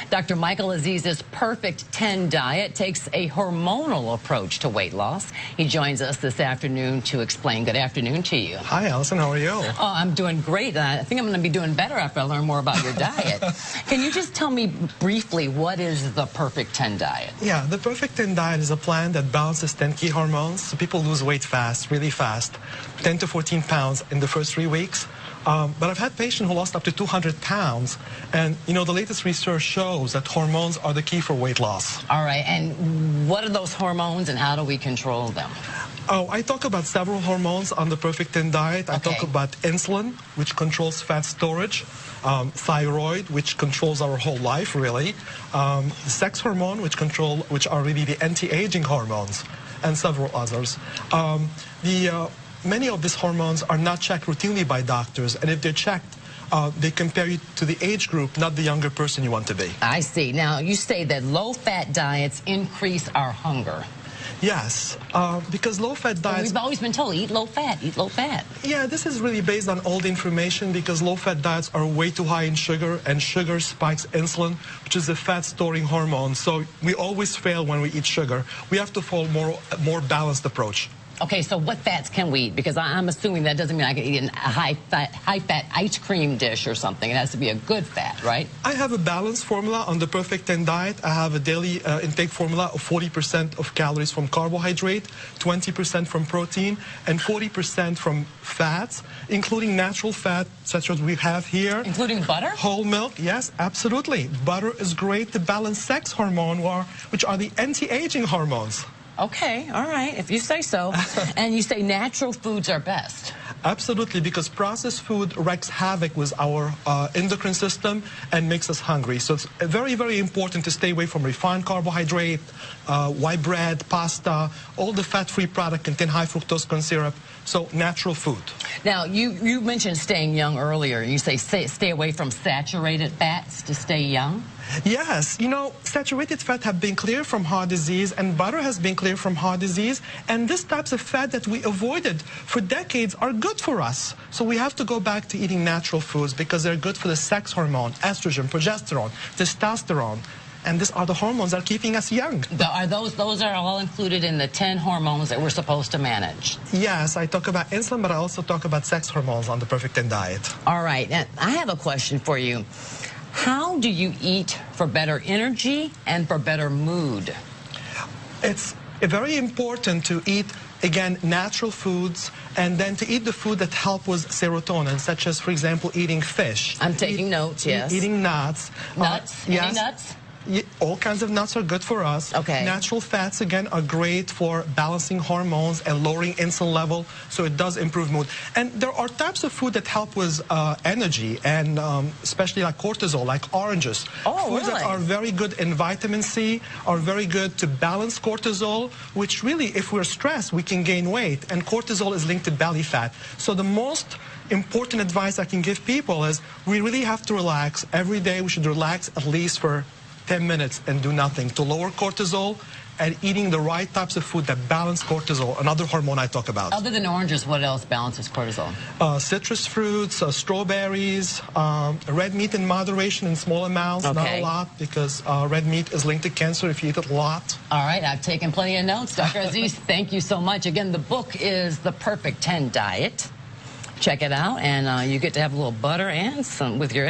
Dr. Michael Aziz's Perfect 10 diet takes a hormonal approach to weight loss. He joins us this afternoon to explain. Good afternoon to you. Hi, Allison. How are you? Oh, I'm doing great. I think I'm going to be doing better after I learn more about your diet. Can you just tell me briefly what is the Perfect 10 diet? Yeah, the Perfect 10 diet is a plan that balances 10 key hormones so people lose weight fast, really fast, 10 to 14 pounds in the first 3 weeks. But I've had patients who lost up to 200 pounds. And, you know, the latest research shows that hormones are the key for weight loss. All right. And what are those hormones and how do we control them? Oh, I talk about several hormones on the Perfect 10 diet. I Okay. talk about insulin, which controls fat storage, thyroid, which controls our whole life, really, sex hormone, which are really the anti-aging hormones, and several others. Many of these hormones are not checked routinely by doctors, and if they're checked, they compare you to the age group, not the younger person you want to be. I see. Now, you say that low-fat diets increase our hunger. Yes, because low-fat diets... We've always been told, eat low-fat, eat low-fat. Yeah, this is really based on old information because low-fat diets are way too high in sugar, and sugar spikes insulin, which is a fat-storing hormone. So we always fail when we eat sugar. We have to follow a more balanced approach. Okay, so what fats can we eat? Because I'm assuming that doesn't mean I can eat a high-fat ice cream dish or something. It has to be a good fat, right? I have a balanced formula on the Perfect 10 diet. I have a daily intake formula of 40% of calories from carbohydrate, 20% from protein, and 40% from fats, including natural fat, such as we have here. Including butter? Whole milk, yes, absolutely. Butter is great to balance sex hormone, which are the anti-aging hormones. Okay, all right, if you say so. And you say natural foods are best. Absolutely, because processed food wreaks havoc with our endocrine system and makes us hungry. So it's very, very important to stay away from refined carbohydrate, white bread, pasta. All the fat-free products contain high fructose corn syrup. So natural food. Now, you mentioned staying young earlier. You say stay away from saturated fats to stay young? Yes, you know, saturated fat have been cleared from heart disease, and butter has been cleared from heart disease, and these types of fat that we avoided for decades are good for us. So we have to go back to eating natural foods because they're good for the sex hormone, estrogen, progesterone, testosterone, and these are the hormones that are keeping us young. Those are all included in the 10 hormones that we're supposed to manage? Yes, I talk about insulin, but I also talk about sex hormones on the Perfect 10 diet. All right, now, I have a question for you. How do you eat for better energy and for better mood? It's very important to eat, again, natural foods, and then to eat the food that help with serotonin, such as, for example, eating fish. I'm taking notes, yes. Eating nuts. Nuts? Yes. Any nuts? All kinds of nuts are good for us. Okay. Natural fats, again, are great for balancing hormones and lowering insulin level, so it does improve mood. And there are types of food that help with energy, and especially like cortisol, like oranges. Oh, Foods really? that are very good in vitamin C, are very good to balance cortisol, which really, if we're stressed, we can gain weight. And cortisol is linked to belly fat. So the most important advice I can give people is we really have to relax. Every day we should relax at least for 10 minutes and do nothing to lower cortisol, and eating the right types of food that balance cortisol, another hormone I talk about. Other than oranges, what else balances cortisol? Citrus fruits, strawberries, red meat in moderation in small amounts, not a lot, because red meat is linked to cancer if you eat it a lot. All right, I've taken plenty of notes. Dr. Aziz, thank you so much. Again, the book is The Perfect 10 Diet. Check it out, and you get to have a little butter and some with your